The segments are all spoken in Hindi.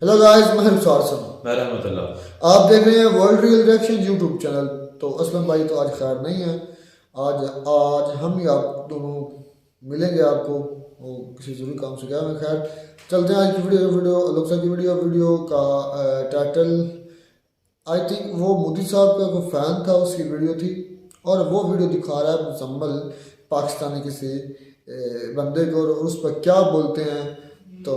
हेलो गाइस, मैं रुखसार सर। मैं रहमतुल्लाह। आप देख रहे हैं world real reaction YouTube channel. तो असलम भाई तो आज खैर नहीं है। आज आज हम ही आप दोनों मिलेंगे आपको, वो किसी जरूरी काम से गया। मैं खैर चलते हैं आज की वीडियो अलग की वीडियो का टाइटल आई थिंक वो मोदी साहब का कोई फ़ैन था, उसकी वीडियो थी। और वो वीडियो दिखा रहा है मुसम्मल पाकिस्तानी किसी बंदे को, और उस पर क्या बोलते हैं। तो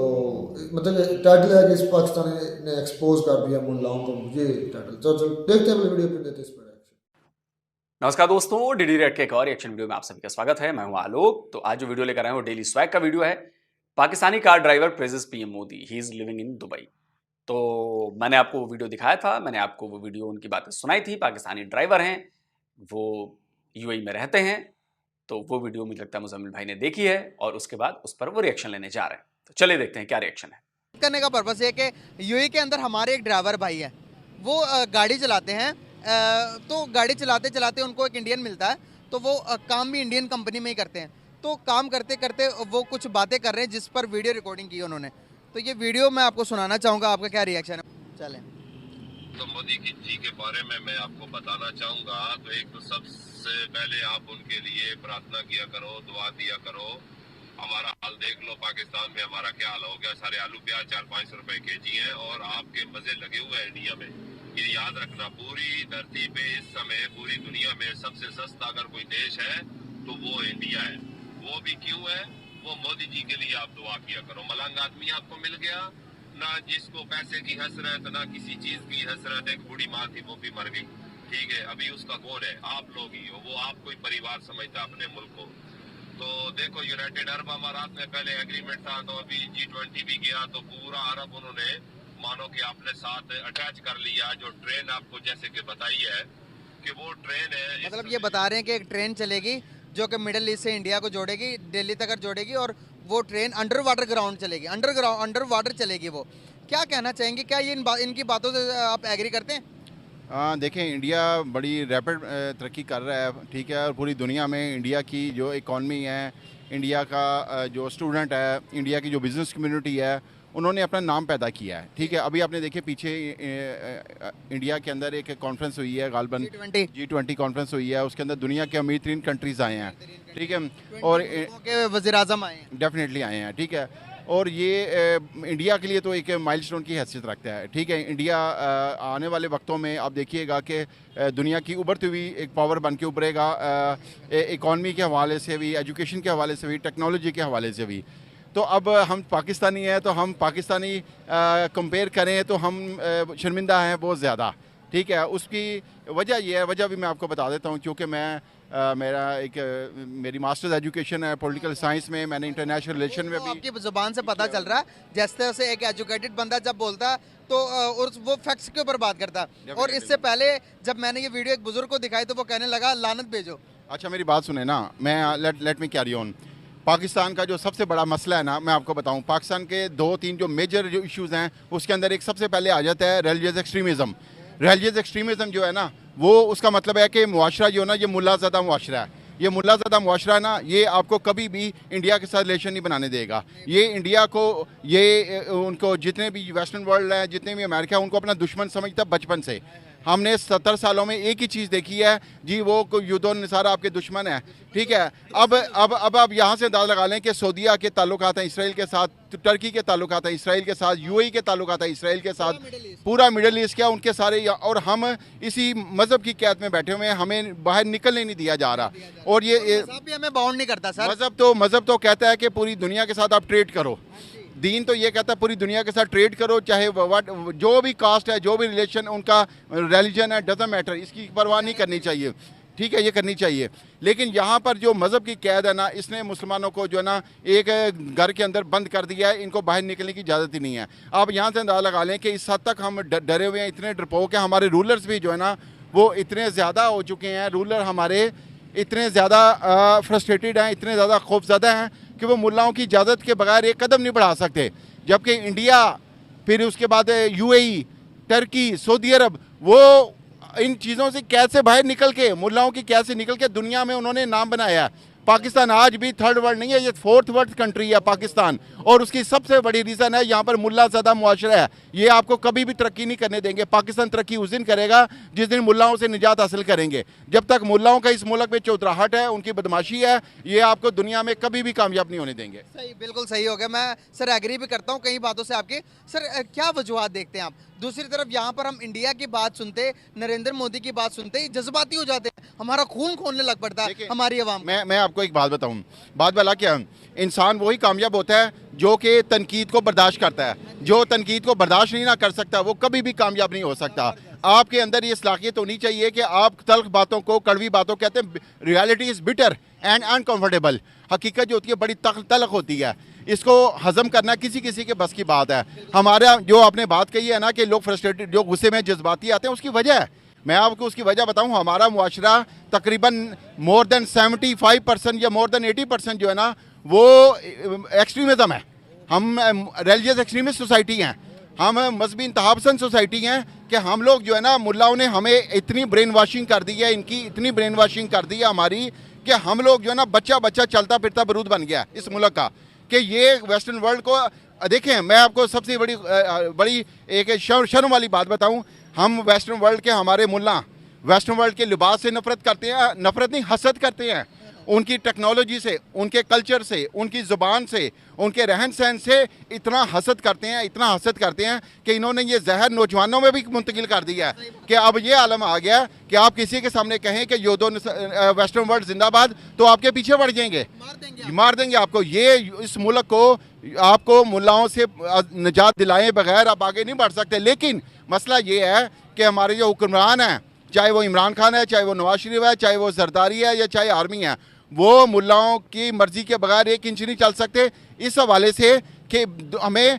मतलब टाइटल है कि इस पाकिस्तानी ने एक्सपोज कर दिया मुल्लाओं को, ये टाइटल। चलो देखते हैं वीडियो, फिर देते हैं इस पर reaction। नमस्कार दोस्तों, डीडी रेड के एक और रिएक्शन वीडियो में आप सभी का स्वागत है। मैं हूं आलोक। तो आज जो वीडियो लेकर आए हैं वो डेली स्वैग का वीडियो है। Pakistani car driver praises PM Modi, he is living in Dubai. तो मैंने आपको वो वीडियो दिखाया था, मैंने आपको वो वीडियो उनकी बातें सुनाई थी। पाकिस्तानी ड्राइवर हैं, वो यूएई में रहते हैं। तो वो वीडियो मुझे लगता है मुजम्मिल भाई ने देखी है और उसके बाद उस पर वो रिएक्शन लेने जा रहे हैं। तो चलिए देखते हैं क्या रिएक्शन है। करने का पर्पस है कि यूएई के अंदर हमारे एक ड्राइवर भाई है, वो गाड़ी चलाते हैं। तो गाड़ी चलाते चलाते उनको एक इंडियन मिलता है, तो वो काम भी इंडियन कंपनी में ही करते हैं। तो काम करते करते वो कुछ बातें कर रहे हैं जिस पर वीडियो रिकॉर्डिंग की उन्होंने। तो ये वीडियो मैं आपको सुनाना चाहूँगा, आपका क्या रिएक्शन है। चलें। तो मोदी जी के बारे में मैं आपको बताना चाहूंगा। तो एक तो सबसे पहले आप उनके लिए प्रार्थना किया करो, दुआ दिया करो। हमारा हाल देख लो, पाकिस्तान में हमारा क्या हाल हो गया। सारे आलू प्याज 400-500 रुपए केजी हैं और आपके मजे लगे हुए हैं इंडिया में। ये याद रखना, पूरी धरती पे इस समय पूरी दुनिया में सबसे सस्ता अगर कोई देश है तो वो इंडिया है। वो भी क्यों है? वो मोदी जी के लिए आप दुआ किया करो। मलंग आदमी आपको मिल गया ना, जिसको पैसे की हसरत ना किसी चीज की हसरत। एक बूढ़ी माँ थी, वो भी मर गई, ठीक है। अभी उसका कौन है? आप लोग ही हो। वो आपको ही परिवार समझता अपने मुल्क को। तो देखो, यूनाइटेड अरब अमारात में पहले एग्रीमेंट था, तो अभी G20 भी गया तो पूरा अरब उन्होंने मानो कि अपने साथ अटैच कर लिया। जो ट्रेन आपको जैसे कि बताई है कि वो ट्रेन है, मतलब ये बता रहे हैं कि एक ट्रेन चलेगी जो कि मिडिल ईस्ट से इंडिया को जोड़ेगी, दिल्ली तक जोड़ेगी, और वो ट्रेन अंडर वाटर ग्राउंड चलेगी, अंडर वाटर चलेगी। वो क्या कहना चाहेंगे? क्या ये इनकी बातों से आप एग्री करते हैं? देखें, इंडिया बड़ी रैपिड तरक्की कर रहा है, ठीक है। और पूरी दुनिया में इंडिया की जो इकॉनमी है, इंडिया का जो स्टूडेंट है, इंडिया की जो बिज़नेस कम्युनिटी है, उन्होंने अपना नाम पैदा किया है, ठीक है। अभी आपने देखे पीछे इंडिया के अंदर एक कॉन्फ्रेंस हुई है, गालबन G20 कॉन्फ्रेंस हुई है। उसके अंदर दुनिया के अमीर तरीन कंट्रीज़ आए हैं, ठीक है। और वज़ीर आज़म आए हैं, डेफिनेटली आए हैं, ठीक है। और ये इंडिया के लिए तो एक माइलस्टोन की हैसियत रखता है, ठीक है। इंडिया आने वाले वक्तों में आप देखिएगा कि दुनिया की उभरती हुई एक पावर बन के उभरेगा, इकॉनमी के हवाले से भी, एजुकेशन के हवाले से भी, टेक्नोलॉजी के हवाले से भी। तो अब हम पाकिस्तानी हैं, तो हम पाकिस्तानी कंपेयर करें तो हम शर्मिंदा हैं बहुत ज़्यादा, ठीक है। उसकी वजह यह है, वजह भी मैं आपको बता देता हूँ। क्योंकि मैं मेरी मास्टर्स एजुकेशन है पॉलिटिकल साइंस में, मैंने इंटरनेशनल रिलेशन में भी। आपकी ज़ुबान से पता चल रहा है जैसे से एक एजुकेटेड बंदा जब बोलता है तो और वो फैक्ट्स के ऊपर बात करता है। और इससे पहले जब मैंने ये वीडियो एक बुजुर्ग को दिखाई तो वो कहने लगा लानत भेजो। अच्छा, मेरी बात सुने ना, मैं let me carry on. Pakistan का जो सबसे बड़ा मसला है ना, मैं आपको बताऊं, पाकिस्तान के 2-3 जो मेजर जो इश्यूज़ हैं, उसके अंदर एक सबसे पहले आ जाता है रिलीजियस एक्सट्रीमिज़म। रिलीजियस एक्सट्रीमिज़म जो है ना, वो उसका मतलब है कि मुआशरा जो है ना, ये मुल्लाज़दा मुआशरा है। ये मुल्लाज़दा मुआशरा है ना, ये आपको कभी भी इंडिया के साथ रिलेशन नहीं बनाने देगा। ये इंडिया को, ये उनको जितने भी वेस्टर्न वर्ल्ड है, जितने भी अमेरिका है, उनको अपना दुश्मन समझता बचपन से। हमने 70 सालों में एक ही चीज़ देखी है जी, वो युद्धों निसारा आपके दुश्मन है, ठीक है। अब आप यहाँ से अंदाज़ा लगा लें कि सऊदीया के ताल्लुकात हैं इसराइल के साथ, टर्की के ताल्लुकात हैं इसराइल के साथ, यूएई के ताल्लुकात हैं इसराइल के साथ, पूरा मिडिल ईस्ट क्या उनके सारे। और हम इसी मज़हब की कैद में बैठे हुए हैं, हमें बाहर निकलने नहीं दिया जा रहा। और ये भी हमें बाउंड नहीं करता सर। मज़हब तो कहता है कि पूरी दुनिया के साथ आप ट्रेड करो। दीन तो ये कहता है पूरी दुनिया के साथ ट्रेड करो, चाहे जो भी कास्ट है, जो भी रिलेशन, उनका रिलीजन है, डजंट मैटर, इसकी परवाह नहीं करनी चाहिए, ठीक है। ये करनी चाहिए। लेकिन यहाँ पर जो मज़हब की कैद है ना, इसने मुसलमानों को जो है ना एक घर के अंदर बंद कर दिया है। इनको बाहर निकलने की इजाज़त ही नहीं है। आप यहाँ से अंदाज़ा लगा लें कि इस हद तक हम डरे हुए हैं, इतने डरपोक हैं। हमारे रूलर्स भी जो है ना, वो इतने ज़्यादा हो चुके हैं, रूलर हमारे इतने ज़्यादा फ्रस्ट्रेटेड हैं, इतने ज़्यादा खौफज़दा हैं कि वो मुल्लाओं की इजाज़त के बगैर एक कदम नहीं बढ़ा सकते। जबकि इंडिया, फिर उसके बाद यूएई, टर्की, सऊदी अरब, वो इन चीज़ों से कैसे बाहर निकल के, मुल्लाओं की कैसे निकल के दुनिया में उन्होंने नाम बनाया। पाकिस्तान आज भी थर्ड वर्ल्ड नहीं है, ये फोर्थ वर्ल्ड कंट्री है पाकिस्तान। और उसकी सबसे बड़ी रीज़न है यहाँ पर मुल्ला ज़्यादा मुआशरा है। ये आपको कभी भी तरक्की नहीं करने देंगे। पाकिस्तान तरक्की उस दिन करेगा जिस दिन मुल्लाओं से निजात हासिल करेंगे। जब तक मुल्लाओं का इस मुल्क में चौतराहट है, उनकी बदमाशी है, ये आपको दुनिया में कभी भी कामयाब नहीं होने देंगे। सही, बिल्कुल सही हो गया। मैं सर एग्री भी करता हूँ कई बातों से आपकी। सर क्या वजूहत देखते हैं आप? दूसरी तरफ यहाँ पर हम इंडिया की बात सुनते, नरेंद्र मोदी की बात सुनते ही जज्बाती हो जाते हैं, हमारा खून खोलने लग पड़ता है हमारी आवाम। मैं आपको एक बात बताऊं, बात वाला क्या, इंसान वही कामयाब होता है जो कि तनकीद को बर्दाश्त करता है। जो तनकीद को बर्दाश्त नहीं ना कर सकता वो कभी भी कामयाब नहीं हो सकता। आपके अंदर ये सलाहियत होनी चाहिए कि आप तल्ख बातों को कड़वी बातों कहते हैं, reality is bitter and uncomfortable. हकीकत जो होती है बड़ी तल्ख होती है, इसको हजम करना किसी किसी के बस की बात है। हमारा जो आपने बात कही है ना कि लोग फ्रस्ट्रेटेड, जो गुस्से में जज्बाती आते हैं, उसकी वजह है, मैं आपको उसकी वजह बताऊं। हमारा मुआशरा तकरीबन मोर देन 75% या मोर देन 80% जो है ना वो एक्सट्रीमिज़म है। हम रिलीजियस एक्सट्रीमिस्ट सोसाइटी हैं, हम मजहबी इंतहापसंद सोसाइटी हैं कि हम लोग जो है ना, मुल्लाओं ने हमें इतनी ब्रेन वाशिंग कर दी है, इनकी इतनी ब्रेन वाशिंग कर दी है हमारी, कि हम लोग जो है ना बच्चा बच्चा चलता फिरता बरूद बन गया इस मुल्क का। कि ये वेस्टर्न वर्ल्ड को देखें, मैं आपको सबसे बड़ी एक शर्म वाली बात बताऊं, हम वेस्टर्न वर्ल्ड के हमारे मुल्ला वेस्टर्न वर्ल्ड के लिबास से नफरत करते हैं, नफरत नहीं हसद करते हैं, उनकी टेक्नोलॉजी से, उनके कल्चर से, उनकी ज़ुबान से, उनके रहन सहन से इतना हसद करते हैं, इतना हसद करते हैं कि इन्होंने ये जहर नौजवानों में भी मुंतकिल कर दिया है कि अब ये आलम आ गया कि आप किसी के सामने कहें कि योदो वेस्टर्न वर्ल्ड जिंदाबाद, तो आपके पीछे बढ़ जाएंगे, मार देंगे आपको। ये इस मुल्क को आपको मुल्लाओं से निजात दिलाए बगैर आप आगे नहीं बढ़ सकते। लेकिन मसला ये है कि हमारे जो हुक्मरान हैं, चाहे वो इमरान खान है, चाहे वो नवाज शरीफ है, चाहे वो जरदारी है या चाहे आर्मी है, वो मुल्लाओं की मर्जी के बगैर एक इंच नहीं चल सकते। इस हवाले से कि हमें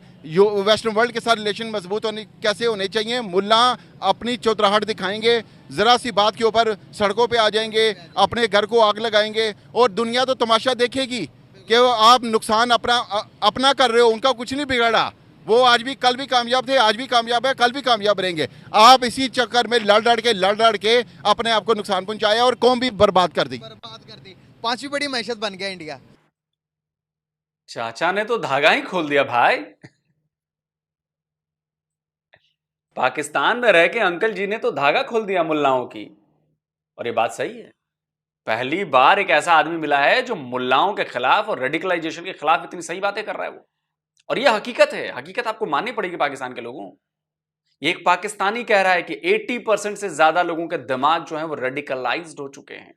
वेस्टर्न वर्ल्ड के साथ रिलेशन मजबूत कैसे होने चाहिए। मुल्ला अपनी चौतराहट दिखाएंगे, ज़रा सी बात के ऊपर सड़कों पे आ जाएंगे, अपने घर को आग लगाएंगे, और दुनिया तो तमाशा देखेगी कि आप नुकसान अपना कर रहे हो, उनका कुछ नहीं बिगड़ा। वो आज भी कल भी कामयाब थे, आज भी कामयाब है, कल भी कामयाब रहेंगे। आप इसी चक्कर में लड़ के अपने आप को नुकसान पहुंचाया और कौम भी बर्बाद कर दी। पांचवी बड़ी मैशत बन गया इंडिया। चाचा ने तो धागा ही खोल दिया भाई। पाकिस्तान में रह के अंकल जी ने तो धागा खोल दिया मुल्लाओं की। और ये बात सही है, पहली बार एक ऐसा आदमी मिला है जो मुल्लाओं के खिलाफ और रेडिकलाइजेशन के खिलाफ इतनी सही बातें कर रहा है वो। और ये हकीकत है, हकीकत आपको माननी पड़ेगी पाकिस्तान के लोगों। ये एक पाकिस्तानी कह रहा है कि 80% से ज्यादा लोगों के दिमाग जो है वो रेडिकलाइज्ड हो चुके हैं।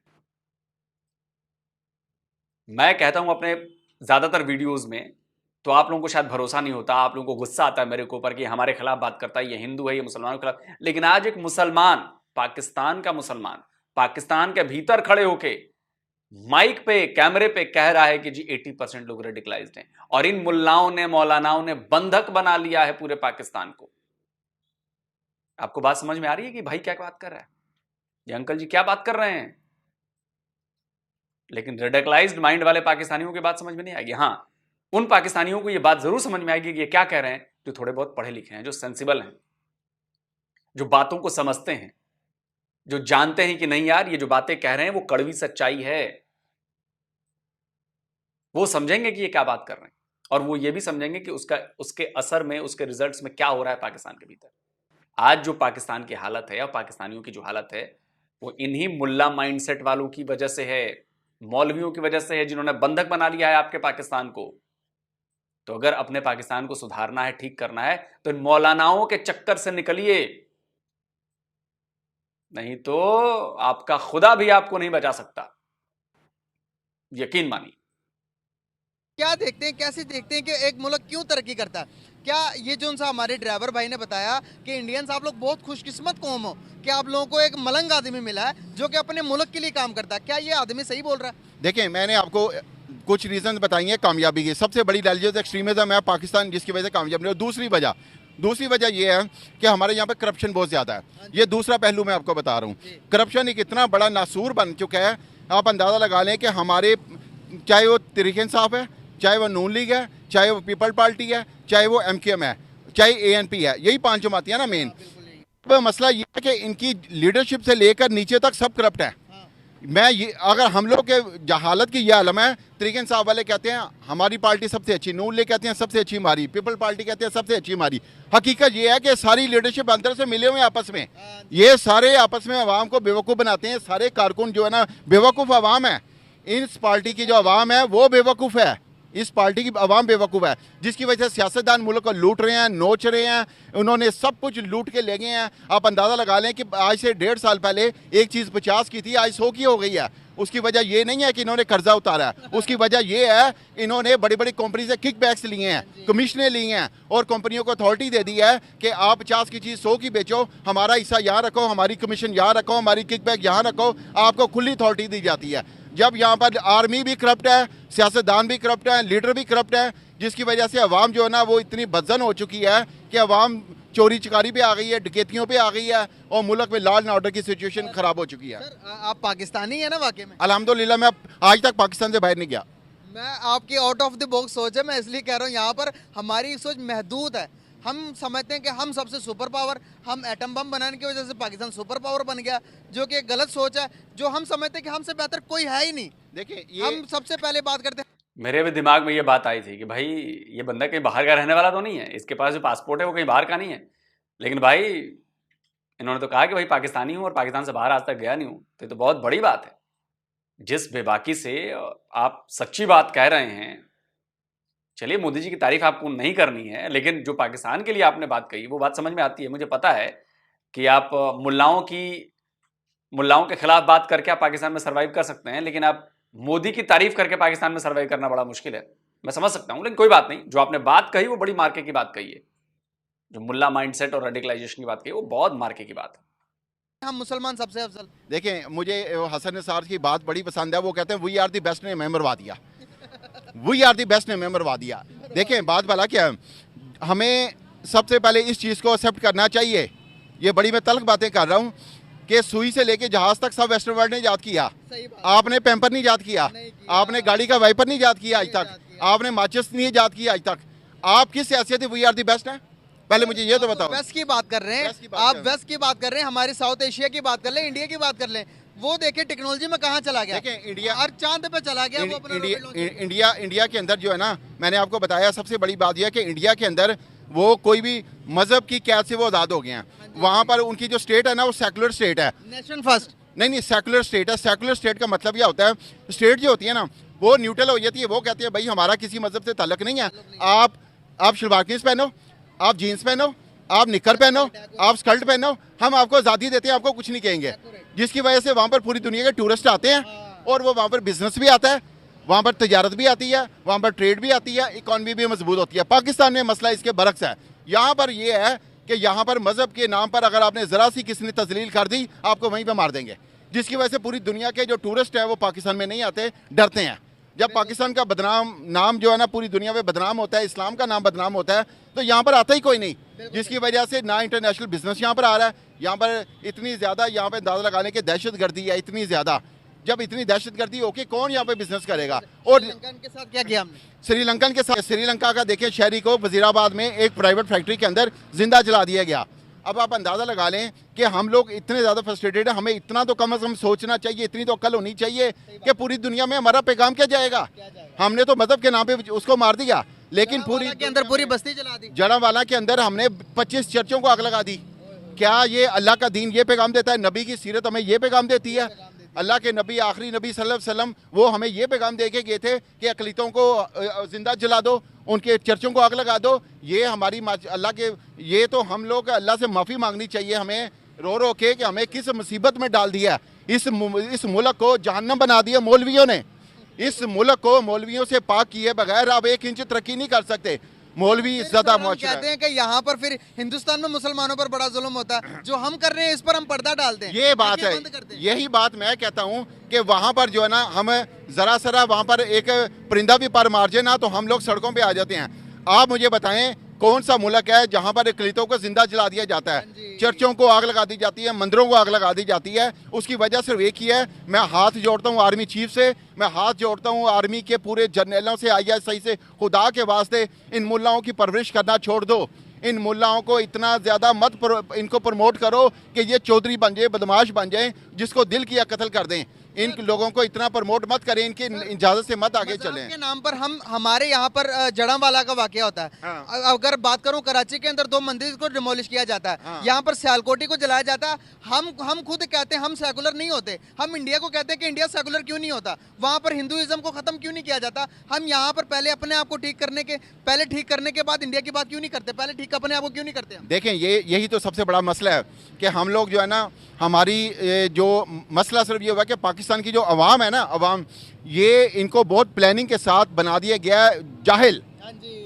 मैं कहता हूं अपने ज्यादातर वीडियोस में, तो आप लोगों को शायद भरोसा नहीं होता, आप लोगों को गुस्सा आता है मेरे को ऊपर कि हमारे खिलाफ बात करता है, ये हिंदू है, ये मुसलमानों के खिलाफ। लेकिन आज एक मुसलमान, पाकिस्तान का मुसलमान, पाकिस्तान के भीतर खड़े होके माइक पे, कैमरे पे कह रहा है कि जी 80% लोग रेडिकलाइज्ड हैं, और इन मुल्लाओं ने, मौलानाओं ने बंधक बना लिया है पूरे पाकिस्तान को। आपको बात समझ में आ रही है कि भाई क्या बात कर रहा है, ये अंकल जी क्या बात कर रहे हैं? लेकिन रेडिकलाइज्ड माइंड वाले पाकिस्तानियों की बात समझ में नहीं आएगी। हाँ, उन पाकिस्तानियों को ये बात जरूर समझ में आएगी कि ये क्या कह रहे हैं, जो थोड़े बहुत पढ़े लिखे हैं, जो सेंसिबल हैं, जो बातों को समझते हैं, जो जानते हैं कि नहीं यार ये जो बातें कह रहे हैं वो कड़वी सच्चाई है। वो समझेंगे कि ये क्या बात कर रहे हैं, और वो ये भी समझेंगे कि उसके असर में, उसके रिजल्ट्स में क्या हो रहा है पाकिस्तान के भीतर। आज जो पाकिस्तान की हालत है और पाकिस्तानियों की जो हालत है, वो इन्हीं मुल्ला माइंडसेट वालों की वजह से है, मौलवियों की वजह से है, जिन्होंने बंधक बना लिया है आपके पाकिस्तान को। तो अगर अपने पाकिस्तान को सुधारना है, ठीक करना है, तो इन मौलानाओं के चक्कर से निकलिए, नहीं तो आपका खुदा भी आपको नहीं बचा सकता, यकीन मानिए। क्या देखते हैं, कैसे देखते हैं कि एक मुल्क क्यों तरक्की करता है? क्या ये जो सा हमारे ड्राइवर भाई ने बताया कि इंडियंस आप लोग बहुत खुशकिस्मत कौम हो कि आप लोगों को एक मलंग आदमी मिला है जो कि अपने मुल्क के लिए काम करता है, क्या ये आदमी सही बोल रहा है? देखिए, मैंने आपको कुछ रीज़न बताई हैं कामयाबी की। सबसे बड़ी रिलीजियस एक्सट्रीमिज्म है पाकिस्तान, जिसकी वजह से कामयाब नहीं हो। दूसरी वजह यह है कि हमारे यहाँ पे करप्शन बहुत ज़्यादा है। ये दूसरा पहलू मैं आपको बता रहा हूँ। करप्शन एक इतना बड़ा नासूर बन चुका है, आप अंदाज़ा लगा लें कि हमारे, चाहे वो तहरीक इंसाफ है, चाहे वो नून लीग है, चाहे वो पीपल पार्टी है, चाहे वो MKM है, चाहे ANP है, यही 5 जमातियाँ ना मेन। तो मसला ये है कि इनकी लीडरशिप से लेकर नीचे तक सब करप्ट है। मैं ये अगर हम लोग के हालत की ये आलम है, तरीक़न साहब वाले कहते हैं हमारी पार्टी सबसे अच्छी, नून लीग कहते हैं सबसे अच्छी हमारी, पीपल पार्टी कहते हैं सबसे अच्छी हमारी। हकीकत ये है कि सारी लीडरशिप अंदर से मिले हुए आपस में, ये सारे आपस में अवाम को बेवकूफ़ बनाते हैं। सारे कारकुन जो है ना बेवकूफ़ अवाम है। इस पार्टी की जो अवाम है वो बेवकूफ़ है, इस पार्टी की अवाम बेवकूफ़ है, जिसकी वजह से सियासतदान मुल्क को लूट रहे हैं, नोच रहे हैं, उन्होंने सब कुछ लूट के ले गए हैं। आप अंदाज़ा लगा लें कि आज से 1.5 साल पहले एक चीज़ 50 की थी, आज 100 की हो गई है। उसकी वजह ये नहीं है कि इन्होंने कर्जा उतारा है, उसकी वजह ये है इन्होंने बड़ी बड़ी कंपनी से किक बैक्स लिए हैं, कमीशनें ली हैं और कंपनियों को अथॉरिटी दे दी है कि आप 50 की चीज़ 100 की बेचो, हमारा हिस्सा यहाँ रखो, हमारी कमीशन यहाँ रखो, हमारी किक बैक यहाँ रखो, आपको खुली अथॉरिटी दी जाती है। जब यहाँ पर आर्मी भी करप्ट है, सियासतदान भी करप्ट है, लीडर भी करप्ट है, जिसकी वजह से अवाम जो है ना वो इतनी बदजन हो चुकी है कि अवाम चोरी चकारी पे आ गई है, डकैतियों पे आ गई है और मुल्क में लॉ एंड ऑर्डर की सिचुएशन खराब हो चुकी है। सर आप पाकिस्तानी है ना वाकई में? अल्हम्दुलिल्लाह मैं आज तक पाकिस्तान से बाहर नहीं गया। मैं आपकी आउट ऑफ द बॉक्स सोच है, मैं इसलिए कह रहा हूँ यहाँ पर हमारी सोच महदूद है। हम समझते हैं कि हम सबसे सुपर पावर, हम एटम बम बनाने की वजह से पाकिस्तान सुपर पावर बन गया, जो कि एक गलत सोच है। जो हम समझते हैं कि हमसे बेहतर कोई है ही नहीं। देखिए हम सबसे पहले बात करते हैं, मेरे भी दिमाग में ये बात आई थी कि भाई ये बंदा कहीं बाहर का रहने वाला तो नहीं है, इसके पास जो पासपोर्ट है वो कहीं बाहर का नहीं है। लेकिन भाई इन्होंने तो कहा कि भाई पाकिस्तानी हूँ और पाकिस्तान से बाहर आज तक गया नहीं हूँ, तो ये तो बहुत बड़ी बात है। जिस बेबाकी से आप सच्ची बात कह रहे हैं, चलिए मोदी जी की तारीफ आपको नहीं करनी है, लेकिन जो पाकिस्तान के लिए आपने बात कही वो बात समझ में आती है। मुझे पता है कि आप मुल्लाओं के खिलाफ बात करके आप पाकिस्तान में सर्वाइव कर सकते हैं, लेकिन आप मोदी की तारीफ करके पाकिस्तान में सर्वाइव करना बड़ा मुश्किल है। मैं समझ सकता हूं, लेकिन कोई बात नहीं। जो आपने बात कही वो बड़ी मार्के की बात कही है, जो मुल्ला माइंडसेट और रेडिकलाइजेशन की बात कही वो बहुत मार्के की बात है। हम मुसलमान सबसे अफजल। देखें मुझे हसन निसार की बात बड़ी पसंद है, वो कहते हैं वी आर दी बेस्ट ने मेंबरवा दिया, वी आर दी बेस्ट ने मेंबरवा दिया। देखें बात भला क्या है, हमें सबसे पहले इस चीज़ को एक्सेप्ट करना चाहिए। ये बड़ी मैं तल्ख बातें कर रहा हूँ कि सुई से लेके जहाज तक सब वेस्टर्न वर्ल्ड ने ईजाद किया। आपने पैम्पर नहीं ईजाद किया, आपने गाड़ी का वाइपर नहीं ईजाद किया आज तक, आपने माचिस नहीं ईजाद किया आज तक। आप किस हैसियत वी आर दी बेस्ट हैं? पहले मुझे ये तो बताओ। वेस्ट की बात कर रहे हैं आप, वेस्ट की बात कर रहे हैं, हमारी साउथ एशिया की बात कर लें, इंडिया की बात कर लें। वो देखिए टेक्नोलॉजी में कहाँ चला गया। देखें इंडिया हर चांद पे चला गया वो अपना इंडिया के अंदर जो है ना, मैंने आपको बताया सबसे बड़ी बात यह है कि इंडिया के अंदर वो कोई भी मजहब की कैद से वो आज़ाद हो गए हैं। वहाँ पर उनकी जो स्टेट है ना वो सेकुलर स्टेट है, नेशन फर्स्ट। नहीं सेकुलर स्टेट है। सेकुलर स्टेट का मतलब यह होता है, स्टेट जो होती है ना वो न्यूट्रल हो जाती है, वो कहती है भाई हमारा किसी मजहब से ताल्लुक नहीं है। आप शलवार कमीज पहनो, आप जीन्स पहनो, आप निकर पहनो, आप स्कर्ट पहनो, हम आपको आज़ादी देते हैं, आपको कुछ नहीं कहेंगे। जिसकी वजह से वहाँ पर पूरी दुनिया के टूरिस्ट आते हैं और वो वहाँ पर बिजनेस भी आता है, वहाँ पर तजारत भी आती है, वहाँ पर ट्रेड भी आती है, इकॉनमी भी मजबूत होती है। पाकिस्तान में मसला इसके बरक्स है। यहाँ पर यह है कि यहाँ पर मजहब के नाम पर अगर आपने ज़रा सी किसी ने तजलील कर दी, आपको वहीं पर मार देंगे। जिसकी वजह से पूरी दुनिया के जो टूरिस्ट हैं वो पाकिस्तान में नहीं आते, डरते हैं। जब पाकिस्तान का बदनाम नाम जो है ना पूरी दुनिया में बदनाम होता है, इस्लाम का नाम बदनाम होता है, तो यहाँ पर आता ही कोई नहीं। जिसकी वजह से ना इंटरनेशनल बिजनेस यहाँ पर आ रहा है, यहाँ पर इतनी ज़्यादा यहाँ पे अंदाज़ा लगाने की दहशतगर्दी है, इतनी ज़्यादा। जब इतनी दहशतगर्दी होके कौन यहाँ पे बिजनेस करेगा? और श्रीलंकन के साथ क्या किया हमने? श्रीलंकन के साथ, श्रीलंका का देखें शहरी को वजीराबाद में एक प्राइवेट फैक्ट्री के अंदर जिंदा जला दिया गया। अब आप अंदाज़ा लगा लें कि हम लोग इतने ज़्यादा फ्रस्ट्रेटेड हैं, हमें इतना तो कम से कम सोचना चाहिए, इतनी तो अक्ल होनी चाहिए कि पूरी दुनिया में हमारा पैगाम क्या जाएगा। हमने तो मजहब के नाम पे उसको मार दिया, लेकिन पूरी के अंदर पूरी बस्ती जला दी। जड़ावाला के अंदर हमने 25 चर्चों को आग लगा दी। क्या ये अल्लाह का दीन ये पैगाम देता है? नबी की सीरत हमें ये पैगाम देती है? अल्लाह के नबी, आखिरी नबी सल्लल्लाहु अलैहि वसल्लम, वो हमें ये पैगाम दे के गए थे कि अकलीतों को जिंदा जला दो, उनके चर्चों को आग लगा दो। ये हमारी अल्लाह के, ये तो हम लोग अल्लाह से माफ़ी मांगनी चाहिए हमें रो रो के कि हमें किस मुसीबत में डाल दिया। इस मुल्क को जहन्नम बना दिया मौलवियों ने। इस मुल्क को मौलवियों से पाक किए बगैर अब 1 इंच तरक्की नहीं कर सकते। मौलवी ज़्यादा कहते हैं कि यहाँ पर फिर हिंदुस्तान में मुसलमानों पर बड़ा जुल्म होता है, जो हम कर रहे हैं इस पर हम पर्दा डालते हैं। ये बात है, यही बात मैं कहता हूँ कि वहाँ पर जो है ना, हम ज़रा सरा वहाँ पर एक परिंदा भी पर मार जाए ना तो हम लोग सड़कों पे आ जाते हैं। आप मुझे बताएं कौन सा मुल्क है जहाँ पर अक़लियतों को जिंदा जला दिया जाता है, चर्चों को आग लगा दी जाती है, मंदिरों को आग लगा दी जाती है? उसकी वजह सिर्फ एक ही है। मैं हाथ जोड़ता हूँ आर्मी चीफ से, मैं हाथ जोड़ता हूँ आर्मी के पूरे जर्नलों से, ISI से, खुदा के वास्ते इन मुल्लाओं की परवरिश करना छोड़ दो। इन मुल्लाओं को इतना ज़्यादा इनको प्रमोट करो कि ये चौधरी बन जाए, बदमाश बन जाए, जिसको दिल किया कत्ल कर दें। इन लोगों को इतना प्रमोट मत करें, इनकी इजाजत से मत आगे मज़हब चलें। के नाम पर हमारे यहाँ पर जड़ांवाला का वाकया होता है। हाँ। अगर बात करूं कराची के अंदर 2 मंदिर को डिमोलिश किया जाता है, हाँ। यहाँ पर सियालकोटी को जलाया जाता है। हम खुद कहते हैं हम सेकुलर नहीं होते, हम इंडिया को कहते हैं कि इंडिया सेकुलर क्यों नहीं होता, वहाँ पर हिंदुइज्म को खत्म क्यों नहीं किया जाता। हम यहाँ पर पहले अपने आप को ठीक करने के बाद इंडिया की बात क्यों नहीं करते, पहले ठीक अपने आप को क्यों नहीं करते हम? देखें, यही तो सबसे बड़ा मसला है कि हम लोग जो है ना, हमारी जो मसला सिर्फ ये हुआ कि पाकिस्तान की जो अवाम है ना, अवाम ये इनको बहुत प्लानिंग के साथ बना दिया गया है जाहिल।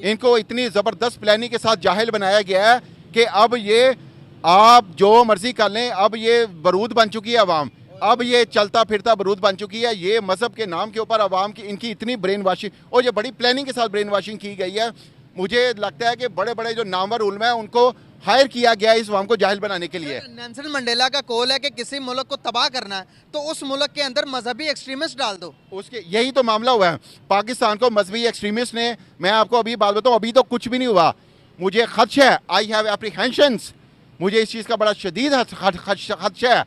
इनको इतनी ज़बरदस्त प्लानिंग के साथ जाहिल बनाया गया है कि अब ये आप जो मर्जी कर लें, अब ये बरूद बन चुकी है अवाम, अब ये चलता फिरता बरूद बन चुकी है। ये मज़हब के नाम के ऊपर अवाम की इनकी इतनी ब्रेन वाशिंग, और ये बड़ी प्लानिंग के साथ ब्रेन वाशिंग की गई है। मुझे लगता है कि बड़े बड़े जो नामवर उलमा है उनको हायर किया गया इस अवाम को जाहिल बनाने के लिए। नेल्सन मंडेला का कॉल है कि किसी मुल्क को तबाह करना है तो उस मुल्क के अंदर मजहबी एक्सट्रीमिस्ट डाल दो। उसके यही तो मामला हुआ है। पाकिस्तान को मजहबी एक्सट्रीमिस्ट ने, मैं आपको अभी बात बताऊँ, अभी तो कुछ भी नहीं हुआ, मुझे खदशा है, आई हैव एप्रीहेंशंस, मुझे इस चीज़ का बड़ा शदीद खदशा है।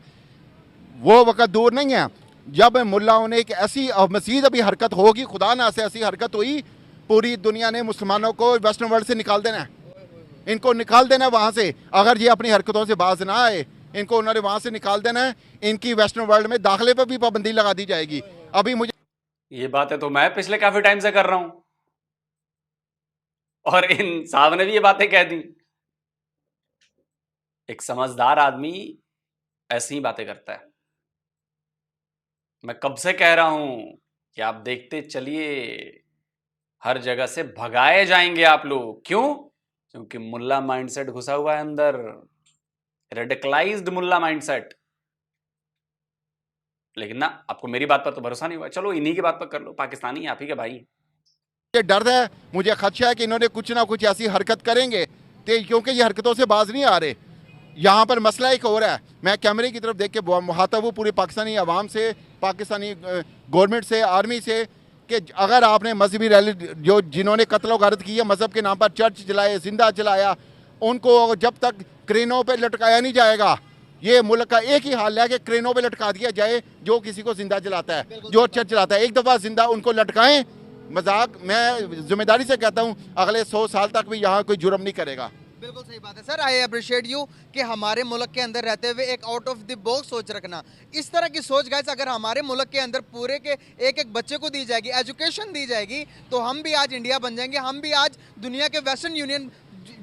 वो वक़्त दूर नहीं है जब मुल्लाओं ने एक ऐसी मज़ीद अभी हरकत होगी, खुदा ना से ऐसी हरकत हुई, पूरी दुनिया ने मुसलमानों को वेस्टर्न वर्ल्ड से निकाल देना है, इनको निकाल देना है वहाँ से। अगर ये अपनी हरकतों से बाज ना आए, इनको उन्होंने वहाँ से निकाल देना है। इनकी वेस्टर्न वर्ल्ड में दाखिले पर भी पाबंदी लगा दी जाएगी। अभी मुझे ये बातें तो मैं पिछले काफी टाइम से कर रहा हूं और इन साहब ने भी ये बातें कह दी। एक समझदार आदमी ऐसी ही बातें करता है। मैं कब से कह रहा हूं कि आप देखते चलिए, हर जगह से भगाए जाएंगे आप लोग। क्यों? क्योंकि मुल्ला माइंडसेट घुसा हुआ है अंदर, रेडिकलाइज्ड मुल्ला माइंडसेट। लेकिन ना, आपको मेरी बात पर तो भरोसा नहीं हुआ, चलो इन्हीं की बात पर कर लो, पाकिस्तानी आप ही के भाई। ये डर है, मुझे खदशा है कि इन्होंने कुछ ना कुछ ऐसी हरकत करेंगे, तो क्योंकि ये हरकतों से बाज नहीं आ रहे। यहाँ पर मसला एक और है, मैं कैमरे की तरफ देख के मुहातब हूँ पूरी पाकिस्तानी आवाम से, पाकिस्तानी गवर्नमेंट से, आर्मी से, कि अगर आपने मजहबी रैली जो जिन्होंने कत्ल गारत की है, मज़हब के नाम पर चर्च जलाए, जिंदा जलाया, उनको जब तक क्रेनों पे लटकाया नहीं जाएगा, ये मुल्क का एक ही हाल है कि क्रेनों पे लटका दिया जाए जो किसी को जिंदा जलाता है, जो चर्च जलाता है। एक दफ़ा जिंदा उनको लटकाएं, मजाक, मैं जिम्मेदारी से कहता हूँ, अगले 100 साल तक भी यहाँ कोई जुर्म नहीं करेगा। बिल्कुल सही बात है सर। आई अप्रिशिएट यू कि हमारे मुल्क के अंदर रहते हुए एक आउट ऑफ द बॉक्स सोच रखना। इस तरह की सोच गाइस अगर हमारे मुल्क के अंदर पूरे के एक एक बच्चे को दी जाएगी, एजुकेशन दी जाएगी, तो हम भी आज इंडिया बन जाएंगे। हम भी आज दुनिया के वेस्टर्न यूनियन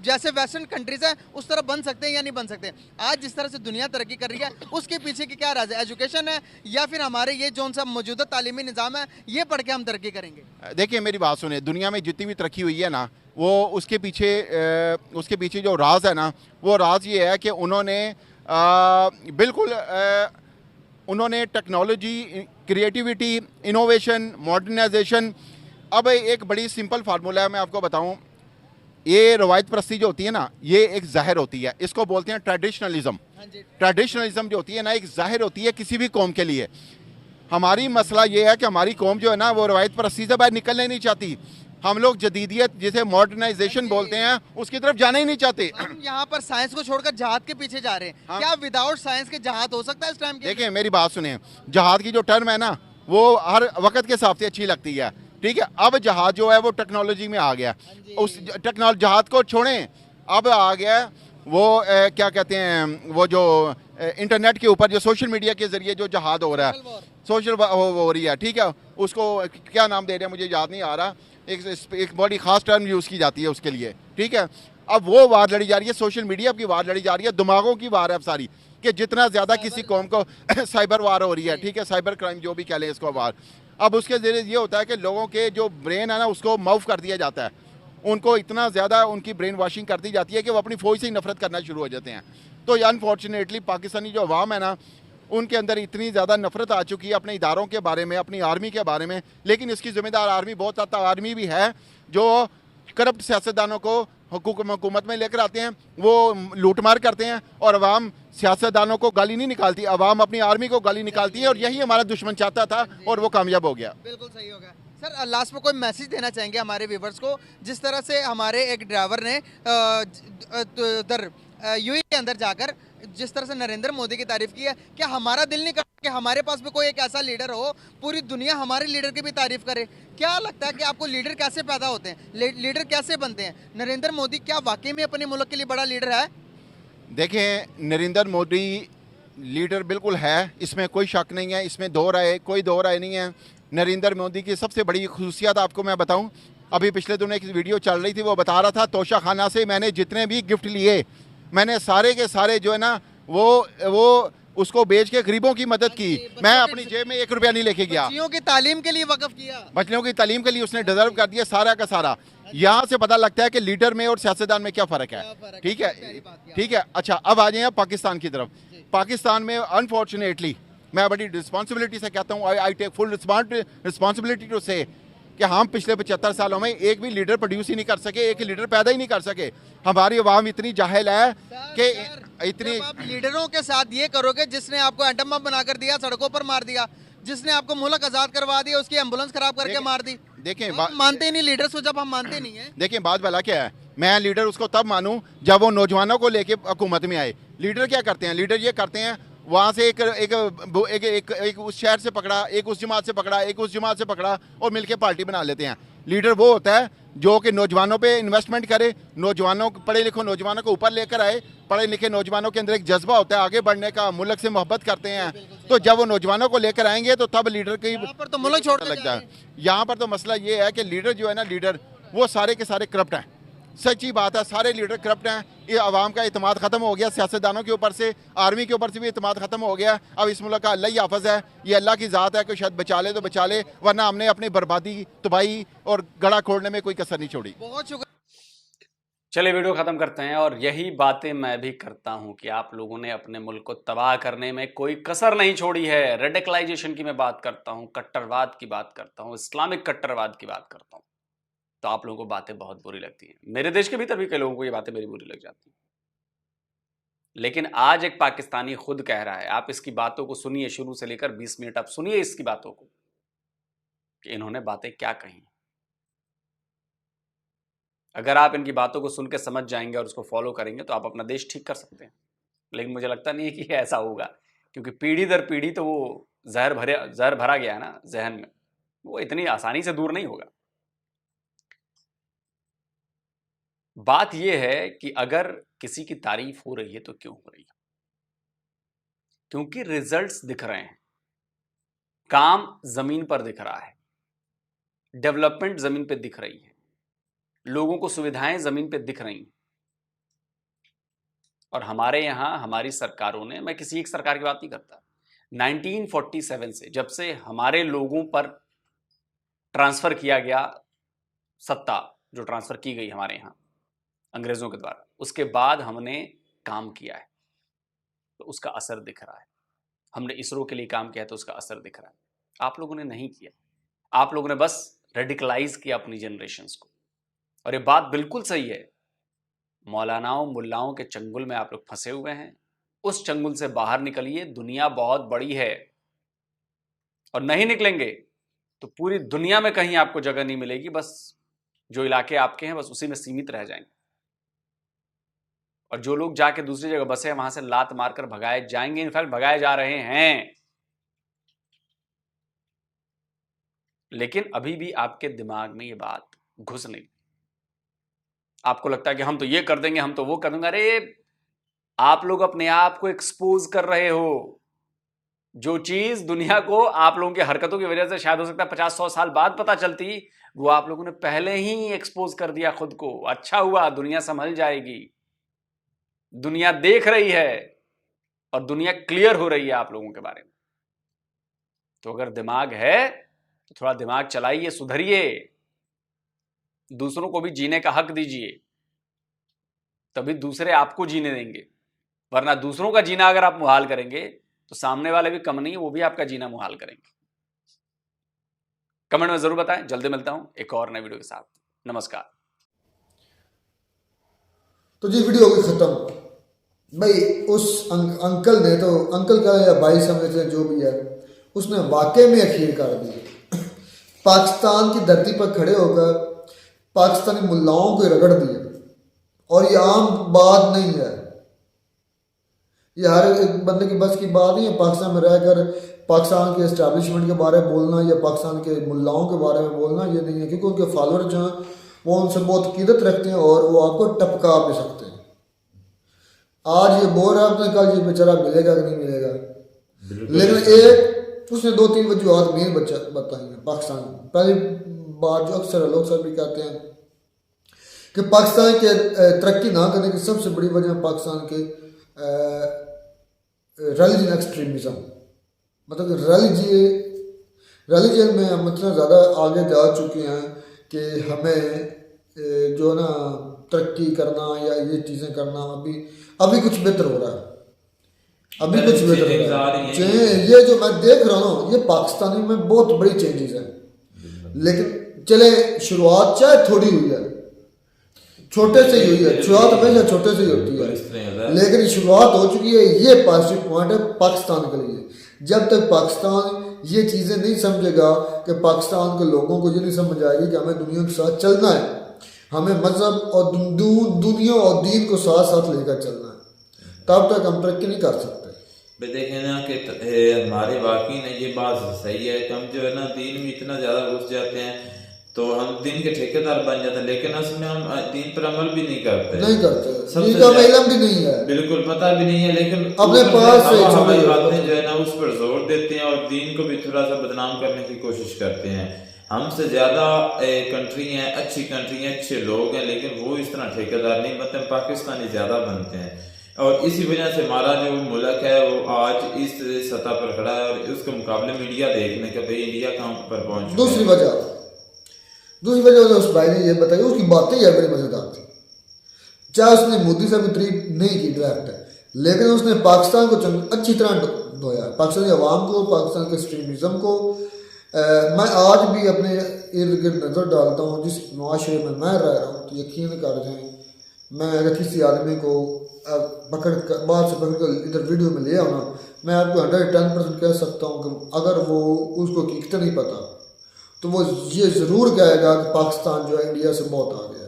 जैसे वेस्टर्न कंट्रीज हैं उस तरह बन सकते हैं या नहीं बन सकते। आज जिस तरह से दुनिया तरक्की कर रही है उसके पीछे की क्या राज है? एजुकेशन है या फिर हमारे ये जो सा मौजूदा तालीमी निज़ाम है ये पढ़ के हम तरक्की करेंगे? देखिए मेरी बात सुने, दुनिया में जितनी भी तरक्की हुई है ना, वो उसके पीछे जो राज है ना, वो राज ये है कि उन्होंने बिल्कुल उन्होंने टेक्नोलॉजी, क्रिएटिविटी, इनोवेशन, मॉडर्नाइजेशन। अब एक बड़ी सिंपल फार्मूला है, मैं आपको बताऊं, ये रवायत परस्ती जो होती है ना, ये एक ज़ाहिर होती है, इसको बोलते हैं ट्रेडिशनलिज्म। ट्रेडिशनलिज्म जो होती है ना, एक ज़ाहिर होती है किसी भी कौम के लिए। हमारी मसला ये है कि हमारी कौम जो है ना, वो रवायत परस्ती से बाहर निकलना नहीं चाहती। हम लोग जदीदियत, जिसे मॉडर्नाइजेशन बोलते हैं, उसकी तरफ जाना ही नहीं चाहते। हम यहाँ पर साइंस को छोड़कर जहाद के पीछे जा रहे हैं। हाँ। क्या विदाउट साइंस के जहाद हो सकता है इस टाइम के? देखिए मेरी बात सुने, जहाद की जो टर्म है ना, वो हर वक्त के हिसाब से अच्छी लगती है, ठीक है। अब जहाज जो है वो टेक्नोलॉजी में आ गया, उस जहाज को छोड़ें, अब आ गया वो क्या कहते हैं, वो जो इंटरनेट के ऊपर जो सोशल मीडिया के जरिए जो जहाज हो रहा है, सोशल हो रही है, ठीक है। उसको क्या नाम दे रहे हैं मुझे याद नहीं आ रहा, एक बड़ी ख़ास टर्म यूज़ की जाती है उसके लिए, ठीक है। अब वो वार लड़ी जा रही है, सोशल मीडिया की वार लड़ी जा रही है, दिमागों की वार है अब सारी, कि जितना ज़्यादा किसी कौम को साइबर वार हो रही है, ठीक है, साइबर क्राइम जो भी कह लें इसको वार। अब उसके ज़रिए ये होता है कि लोगों के जो ब्रेन है ना, उसको माउफ कर दिया जाता है, उनको इतना ज़्यादा उनकी ब्रेन वॉशिंग कर दी जाती है कि वो अपनी फ़ौज से ही नफरत करना शुरू हो जाते हैं। तो अनफॉर्चुनेटली पाकिस्तानी जो अवाम है ना, उनके अंदर इतनी ज़्यादा नफरत आ चुकी है अपने इदारों के बारे में, अपनी आर्मी के बारे में। लेकिन इसकी ज़िम्मेदार आर्मी, बहुत ज़्यादा आर्मी भी है जो करप्ट सियासतदानों को हुकूमत में लेकर आते हैं, वो लूटमार करते हैं, और अवाम सियासतदानों को गाली नहीं निकालती, अवाम अपनी आर्मी को गाली निकालती है, और यही हमारा दुश्मन चाहता था और वो कामयाब हो गया। बिल्कुल सही हो गया सर। लास्ट में कोई मैसेज देना चाहेंगे हमारे व्यूवर्स को? जिस तरह से हमारे एक ड्राइवर ने उधर यूएई के अंदर जाकर जिस तरह से नरेंद्र मोदी की तारीफ की है, क्या हमारा दिल नहीं करता कि हमारे पास भी कोई एक ऐसा लीडर हो, पूरी दुनिया हमारे लीडर की भी तारीफ करे? क्या लगता है कि आपको लीडर कैसे पैदा होते हैं, लीडर कैसे बनते हैं? नरेंद्र मोदी क्या वाकई में अपने मुल्क के लिए बड़ा लीडर है? देखें, नरेंद्र मोदी लीडर बिल्कुल है, इसमें कोई शक नहीं है, इसमें कोई दो राय नहीं है। नरेंद्र मोदी की सबसे बड़ी खुसूसियत आपको मैं बताऊं, अभी पिछले दिनों एक वीडियो चल रही थी, वो बता रहा था तोशा खाना से मैंने जितने भी गिफ्ट लिए, मैंने सारे के सारे जो है ना वो उसको बेच के गरीबों की मदद की। मैं अपनी जेब में 1 रुपया नहीं लेके गया। बच्चियों की तालीम के लिए वक्फ किया, बच्चों की तालीम के लिए उसने डिजर्व कर दिया सारा का सारा। यहाँ से पता लगता है कि लीडर में और सियासतदान में क्या फ़र्क है। ठीक है, ठीक है। अच्छा, अब आ जाए पाकिस्तान की तरफ। पाकिस्तान में अनफॉर्चुनेटली, मैं बड़ी रिस्पॉन्सिबिलिटी से कहता हूँ, I take full responsibility to say कि हम पिछले 75 सालों में एक भी लीडर प्रोड्यूस ही नहीं कर सके, एक लीडर पैदा ही नहीं कर सके। हमारी अवाम इतनी जाहिल है कि इतनी। आप लीडरों के साथ ये करोगे जिसने आपको एटम बम बनाकर दिया, सड़कों पर मार दिया, जिसने आपको मुल्क आजाद करवा दिया, उसकी एम्बुलेंस खराब करके मार दी। देखें, मानते ही नहीं लीडर्स को, जब हम मानते नहीं है। देखें, बात वाला क्या है, मैं लीडर उसको तब मानूं जब वो नौजवानों को लेके हुकूमत में आए। लीडर क्या करते हैं? लीडर ये करते हैं, वहाँ से एक उस शहर से पकड़ा, एक उस जमात से पकड़ा, एक उस जमात से पकड़ा और मिलके पार्टी बना लेते हैं। लीडर वो होता है जो कि नौजवानों पे इन्वेस्टमेंट करे, पढ़े लिखे नौजवानों को ऊपर लेकर आए। पढ़े लिखे नौजवानों के अंदर एक जज्बा होता है आगे बढ़ने का, मुल्क से मोहब्बत करते हैं। तो जब वो नौजवानों को लेकर आएंगे तो तब लीडर की पर तो मुल्क छोड़ लगता है। यहाँ पर तो मसला ये है कि लीडर जो है ना, लीडर वो सारे के सारे करप्ट हैं। सच्ची बात है, सारे लीडर करप्ट हैं। ये आवाम का इत्मीनान खत्म हो गया, सियासतदानों के ऊपर से, आर्मी के ऊपर से भी इत्मीनान खत्म हो गया। अब इस मुल्क का अल्लाह ही हाफ़िज़ है, ये अल्लाह की ज़ात है कि शायद बचा ले तो बचा ले, वरना हमने अपनी बर्बादी, तबाही और गड़ा खोलने में कोई कसर नहीं छोड़ी। बहुत शुक्रिया। चलिए वीडियो खत्म करते हैं। और यही बातें मैं भी करता हूं कि आप लोगों ने अपने मुल्क को तबाह करने में कोई कसर नहीं छोड़ी है। रेडिकलाइजेशन की मैं बात करता हूं, कट्टरवाद की बात करता हूं, इस्लामिक कट्टरवाद की बात करता हूं, तो आप लोगों को बातें बहुत बुरी लगती हैं। मेरे देश के भीतर भी कई लोगों को ये बातें मेरी बुरी लग जाती हैं। लेकिन आज एक पाकिस्तानी खुद कह रहा है, आप इसकी बातों को सुनिए, शुरू से लेकर 20 मिनट आप सुनिए इसकी बातों को कि इन्होंने बातें क्या कही। अगर आप इनकी बातों को सुन के समझ जाएंगे और उसको फॉलो करेंगे तो आप अपना देश ठीक कर सकते हैं। लेकिन मुझे लगता नहीं है कि ऐसा होगा, क्योंकि पीढ़ी दर पीढ़ी तो वो जहर भरा गया है ना जहन में, वो इतनी आसानी से दूर नहीं होगा। बात यह है कि अगर किसी की तारीफ हो रही है तो क्यों हो रही है? क्योंकि रिजल्ट्स दिख रहे हैं, काम जमीन पर दिख रहा है, डेवलपमेंट जमीन पे दिख रही है, लोगों को सुविधाएं जमीन पे दिख रही हैं। और हमारे यहां हमारी सरकारों ने, मैं किसी एक सरकार की बात नहीं करता, 1947 से जब से हमारे लोगों पर ट्रांसफर किया गया सत्ता, जो ट्रांसफर की गई हमारे यहां अंग्रेजों के द्वारा, उसके बाद हमने काम किया है तो उसका असर दिख रहा है। हमने इसरो के लिए काम किया तो उसका असर दिख रहा है। आप लोगों ने नहीं किया, आप लोगों ने बस रेडिकलाइज किया अपनी जनरेशन्स को। और ये बात बिल्कुल सही है, मौलानाओं मुल्लाओं के चंगुल में आप लोग फंसे हुए हैं। उस चंगुल से बाहर निकलिए, दुनिया बहुत बड़ी है और नहीं निकलेंगे तो पूरी दुनिया में कहीं आपको जगह नहीं मिलेगी। बस जो इलाके आपके हैं बस उसी में सीमित रह जाएंगे। और जो लोग जाके दूसरी जगह बसे हैं वहां से लात मारकर भगाए जाएंगे, इनफैक्ट भगाए जा रहे हैं। लेकिन अभी भी आपके दिमाग में ये बात घुस नहीं। आपको लगता है कि हम तो ये कर देंगे, हम तो वो कर देंगे। अरे आप लोग अपने आप को एक्सपोज कर रहे हो। जो चीज दुनिया को आप लोगों की हरकतों की वजह से शायद हो सकता है 50-100 साल बाद पता चलती, वो आप लोगों ने पहले ही एक्सपोज कर दिया खुद को। अच्छा हुआ, दुनिया संभल जाएगी, दुनिया देख रही है और दुनिया क्लियर हो रही है आप लोगों के बारे में। तो अगर दिमाग है तो थोड़ा दिमाग चलाइए, सुधरिए, दूसरों को भी जीने का हक दीजिए, तभी दूसरे आपको जीने देंगे। वरना दूसरों का जीना अगर आप मुहाल करेंगे तो सामने वाले भी कम नहीं, वो भी आपका जीना मुहाल करेंगे। कमेंट में जरूर बताएं। जल्दी मिलता हूं एक और नए वीडियो के साथ। नमस्कार। तो जी वीडियो हो गई खत्म। भाई उस अंकल ने, तो अंकल का या भाई समझते हैं जो भी है, उसने वाकई में अखीर कर दी। पाकिस्तान की धरती पर खड़े होकर पाकिस्तानी मुल्लाओं को रगड़ दिया। और ये आम बात नहीं है, ये हर एक बंदे की बस की बात नहीं है पाकिस्तान में रहकर पाकिस्तान के इस्टेब्लिशमेंट के बारे में बोलना या पाकिस्तान के मुल्लाओं के बारे में बोलना, ये नहीं है, क्योंकि उनके फॉलोअर जो हैं वो उनसे बहुत कीदत रखते हैं और वो आपको टपका भी सकते हैं। आज ये बोल रहा है कल ये बेचारा मिलेगा कि नहीं मिलेगा, लेकिन एक उसने 2-3 वजूहत मेन बताई हैं पाकिस्तान में। पहली बात जो अक्सर लोग सब भी कहते हैं कि पाकिस्तान के तरक्की ना करने की सबसे बड़ी वजह पाकिस्तान के रिलीजन एक्सट्रीमिज़म, मतलब रिलीजन में हम इतना ज़्यादा आगे जा चुके हैं कि हमें जो ना तरक्की करना या ये चीज़ें करना अभी कुछ बेहतर हो रहा है, अभी कुछ बेहतर हो रहा है। ये जो मैं देख रहा हूँ ये पाकिस्तानी में बहुत बड़ी चेंजेस हैं, लेकिन चले शुरुआत चाहे थोड़ी हुई है, छोटे से ही हुई है, शुरुआत हमेशा छोटे से ही होती है, लेकिन शुरुआत हो चुकी है। ये पॉजिटिव पॉइंट है पाकिस्तान के लिए। जब तक पाकिस्तान ये चीज़ें नहीं समझेगा कि पाकिस्तान के लोगों को ये नहीं समझ आएगी कि हमें दुनिया के साथ चलना है, हमें मजहब और दुनिया और दीन को साथ साथ लेकर चलना है, तब तक हम तरक्की नहीं कर सकते। देखें ना कि हमारे वाकई में ये बात सही है कि हम जो है ना दीन में इतना ज़्यादा घुस जाते हैं तो हम दीन के ठेकेदार बन जाते हैं, लेकिन उसमें हम दीन पर अमल भी नहीं करते दीन का इल्म भी नहीं है, बिल्कुल पता भी नहीं है, लेकिन अपने पास हमारी बातें जो है ना उस पर जोर देते हैं और दीन को भी थोड़ा सा बदनाम करने की कोशिश करते हैं। हमसे ज्यादा कंट्री हैं, अच्छी कंट्री हैं, अच्छे लोग हैं, लेकिन वो इस तरह ठेकेदार नहीं बनते, पाकिस्तानी ज्यादा बनते हैं। और इसी वजह से हमारा जो मुल्क है वो आज इस सतह पर खड़ा है और उसके मुकाबले में इंडिया देखने का भाई इंडिया कहाँ पर पहुंच। दूसरी वजह उस भाई ने ये बताई, उसकी बातें यार बड़ी मजेदार थी। चाहे उसने मोदी साहब की तारीफ नहीं की डायरेक्ट, लेकिन उसने पाकिस्तान को अच्छी तरह धोया, पाकिस्तानी अवाम को, पाकिस्तान के एक्सट्रीमिज्म को। मैं आज भी अपने इर्द गिर्द नज़र डालता हूँ जिस मुआशरे में मैं रह रहा हूँ, तो यकीन कर जाएँ मैं अगर किसी आदमी को बाहर से पकड़ कर इधर वीडियो में ले आऊँ, मैं आपको 110% कह सकता हूँ कि अगर वो उसको हकीकत नहीं पता तो वो ये ज़रूर कहेगा कि पाकिस्तान जो है इंडिया से बहुत आ गया है।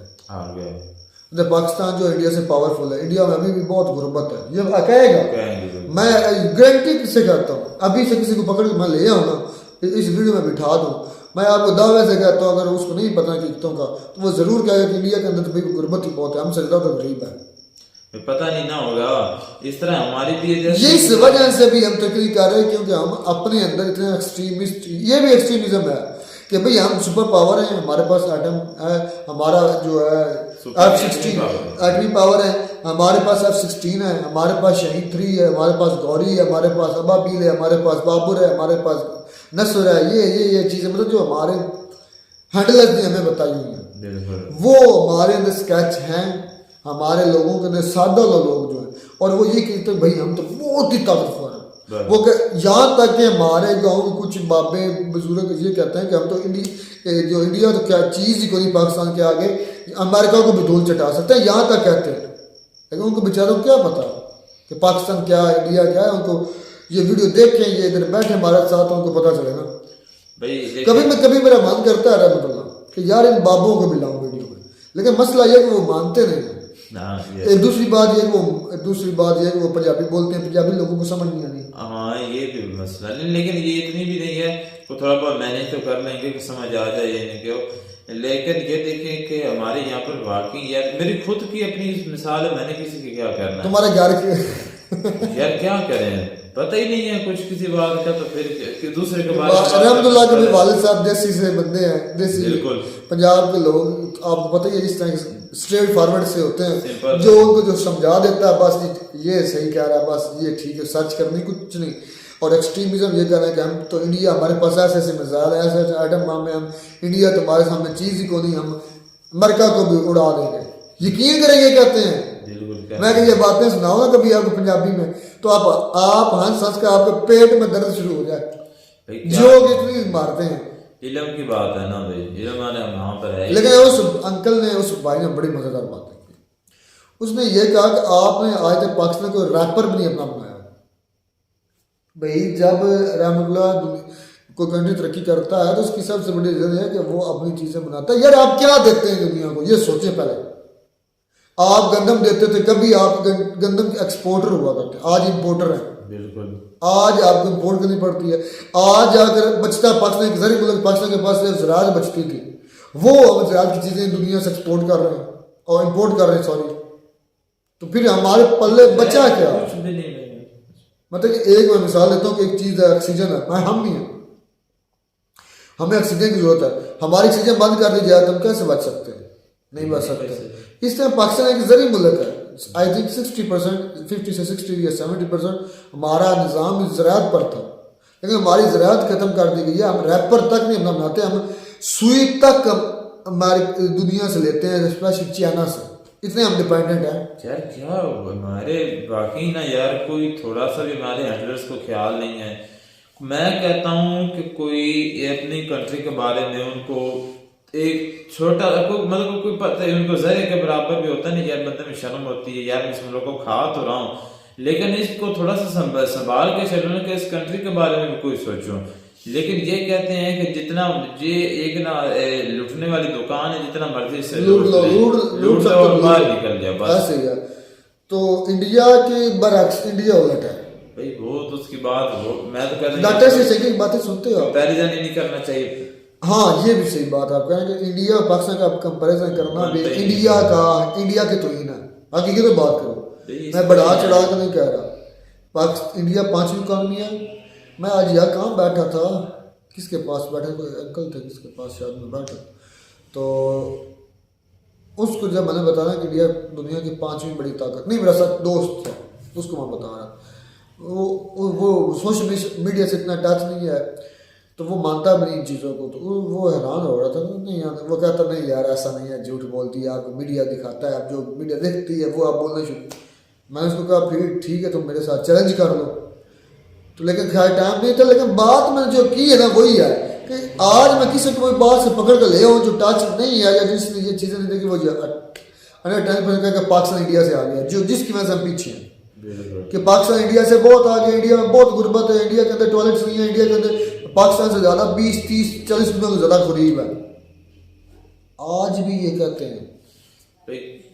पाकिस्तान जो है इंडिया से पावरफुल है, इंडिया में अभी भी बहुत गुर्बत है, ये कहेगा। मैं गारंटी किससे कहता हूँ, अभी से किसी को पकड़ के मैं ले आऊँ ना इस वीडियो में बिठा दूँ, मैं आपको दावे से कहता हूँ अगर उसको नहीं पता हकीकतों का तो वो ज़रूर कहेगा कि इंडिया के अंदर तो भाई गुर्बत ही बहुत है, हमसे ज़्यादा गरीब है, पता नहीं ना होगा। इस तरह हमारी भी इस वजह से भी हम तकलीफ कर रहे हैं क्योंकि हम अपने अंदर इतने एक्सट्रीमिस्ट, ये भी एक्सट्रीमिज्म है कि भाई हम सुपर पावर हैं, हमारे पास एटम है, हमारा जो है F-16 एटमी पावर है, हमारे पास F-16 है, हमारे पास शहीद 3 है, हमारे पास गौरी है, हमारे पास अबाबील है, हमारे पास बाबुर है, हमारे पास नसर है, ये चीज़ें मतलब जो हमारे हैंडलर्स ने हमें बताई हुई हैं, वो हमारे अंदर स्केच हैं, हमारे लोगों के अंदर सादा लोग जो है, और वो ये कहते हैं भाई हम तो बहुत ही ताकतवर हैं। वो यहाँ तक कि हमारे गांव के कुछ बाबे बुजुर्ग ये कहते हैं कि हम तो जो इंडिया तो क्या चीज़ ही कोई पाकिस्तान के आगे अमेरिका को भी धूल चटा सकते हैं, यहाँ तक कहते हैं, लेकिन उनको बेचारों को क्या पता कि पाकिस्तान क्या है, इंडिया क्या है। उनको ये वीडियो देखें, ये इधर बैठे हमारे साथ, उनको पता चले ना भाई। कभी मेरा मन करता है रहमतुल्लाह कि यार इन बाबों को भी लाऊं वीडियो में, लेकिन मसला ये कि वो मानते नहीं है। दूसरी बात ये कि वो पंजाबी बोलते हैं, पंजाबी लोगों को समझ नहीं आनी। हाँ ये भी मसला नहीं, लेकिन ये इतनी भी नहीं है, तो थोड़ा बहुत मैनेज तो कर लेंगे कि समझ आ जाए ये नहीं क्यों। लेकिन ये देखें कि हमारे यहाँ पर वाकई यार मेरी खुद की अपनी मिसाल है, मैंने किसी की क्या करना है, तुम्हारे घर के यार क्या करें पता ही नहीं है कुछ किसी बात का, तो फिर दूसरे के बारे में अलहमदुलिल्लाह के भी वालिद साहब देसी से बंदे हैं, देसी बिल्कुल पंजाब के लोग आपको पता ही है इस तरह स्ट्रेट फॉरवर्ड से होते हैं, जो उनको जो समझा देता है बस ये सही कह रहा है, बस ये ठीक है, सर्च करनी कुछ नहीं। और एक्सट्रीमिज्म ये कह रहे हैं कि हम तो इंडिया, हमारे पास ऐसे ऐसे मिसाइल है, ऐसे ऐसे आइटम बम है, हम इंडिया तुम्हारे सामने चीज़ ही को नहीं, हम अमेरिका को भी उड़ा देंगे, यकीन करेंगे कहते हैं। मैं कि ये बातें सुनाऊंगा कभी आपको पंजाबी में तो आप हंस हंस का आपके पेट में दर्द शुरू हो जाए, जो इतनी मारते हैं। इल्म की बात है ना भाई, इल्म आने वहाँ पर है। लेकिन उस अंकल ने, उस भाई ने बड़ी मजेदार बात की, उसने ये कहा कि आपने आज तक पाकिस्तान को रैपर भी नहीं अपना बनाया भाई। जब रहमतुल्लाह कोई कंट्री तरक्की करता है तो उसकी सबसे बड़ी रीजन है कि वो अपनी चीजें बनाता है। यार आप क्या देते हैं दुनिया को, ये सोचें पहले। आप गंदम देते थे, कभी आप गंदम के एक्सपोर्टर हुआ करते, आज इंपोर्टर हैं। बिल्कुल। आज आपको इंपोर्ट करनी पड़ती है। आज अगर बचता पाकिस्तान के जरिए मुल्क पाकिस्तान के पास ज़राअत बचती थी, वो अब ज़राअत की चीज़ें दुनिया से एक्सपोर्ट कर रहे हैं और इंपोर्ट कर रहे हैं, सॉरी। तो फिर हमारे पल्ले बचा क्या? कुछ भी नहीं है। मतलब कि एक मैं मिसाल देता हूँ कि एक चीज़ है ऑक्सीजन है, मैं हम नहीं है, हमें ऑक्सीजन की जरूरत है, हमारी ऑक्सीजन बंद कर दी जाए तो हम कैसे बच सकते हैं? नहीं बच सकते। इस तरह पाकिस्तान एक जरिए मुल्क है। आई थिंक 60%, 50 से 60 या 70% हमारा निज़ाम ज़राअत पर था, लेकिन हमारी ज़राअत ख़त्म कर दी गई है। हम रैपर तक नहीं बनाते, हम सुई तक हमारी दुनिया से लेते हैं, स्पेशली चाइना से, इतने हम डिपेंडेंट हैं। यार क्या हमारे वाकई ना यार कोई थोड़ा सा भी हमारे हैंडलर्स को ख्याल नहीं है। मैं कहता हूँ कि कोई अपनी कंट्री के बारे में उनको एक छोटा मतलब कोई पता है, उनको जरे के बराबर भी होता नहीं यार, बंदे में शर्म होती है यार, इस मुल्क को खा तो रहा हूँ, लेकिन इसको थोड़ा सा संभाल के चलूँ कि इस कंट्री के बारे में भी कोई सोचूं। लेकिन ये कहते हैं कि जितना ये एक ना लूटने वाली दुकान है, जितना मर्जी से लूट लो और बाहर निकल जाए बस। ऐसे ही है। तो इंडिया के बरअक्स इंडिया उलट है भाई, वो तो उसकी बात वो मैं तो कहता डॉक्टर से सही बातें सुनते हो आप? कंपैरिजन ही नहीं करना चाहिए। हाँ, ये भी सही बात आप कहें कि इंडिया और पाकिस्तान का कंपैरिजन करना भी इंडिया के तो ही ना, हकीकत में बात करो, मैं बढ़ा चढ़ा कर नहीं कह रहा। इंडिया 5वीं इकॉनमी है। मैं आज यहाँ कहाँ बैठा था, किसके पास बैठा, कोई अंकल थे किसके पास शायद में बैठा, तो उसको जब मैंने बताया कि इंडिया दुनिया की 5वीं बड़ी ताकत, नहीं मेरा साथ दोस्त था, उसको मैं बता रहा, वो सोशल मीडिया से इतना टच नहीं है, तो वो मानता भी नहीं इन चीज़ों को, तो वो हैरान हो रहा था। नहीं यार, वो कहता नहीं यार ऐसा नहीं है, झूठ बोलती है, आप मीडिया दिखाता है, आप जो मीडिया देखती है वो आप बोलना शुरू। मैंने उसको कहा फिर ठीक है, तुम मेरे साथ चैलेंज कर लो, तो लेकिन खैर टाइम नहीं था। लेकिन बात मैंने जो की है ना वही है कि आज मैं किसी को कोई बात से पकड़ कर ले आऊँ जो टच नहीं है या जिसने ये चीज़ें नहीं देखी, वो 10% पाकिस्तान इंडिया से आ गया, जो जिसकी वजह से हम पीछे हैं कि पाकिस्तान इंडिया से बहुत आगे, इंडिया में बहुत गुर्बत है, इंडिया के अंदर टॉयलेट्स नहीं है, इंडिया के अंदर पाकिस्तान से ज़्यादा 20, 30, 40 रुपये को ज़्यादा गरीब है। आज भी ये कहते हैं,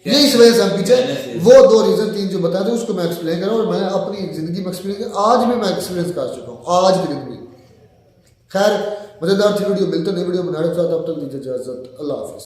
ये इस वजह से हम पीछे। वो 2 रीज़न 3 जो बताए थे उसको मैं एक्सप्लेन कर रहा हूँ, और मैं अपनी ज़िंदगी में एक्सपीरियंस आज भी मैं एक्सपीरियंस कर चुका हूँ, आज के दिन भी। खैर मज़ेदार थी वीडियो, मिलते नई वीडियो बनाने के साथ, अब तक दीजिए इजाज़त, अल्लाह हाफ़िज़।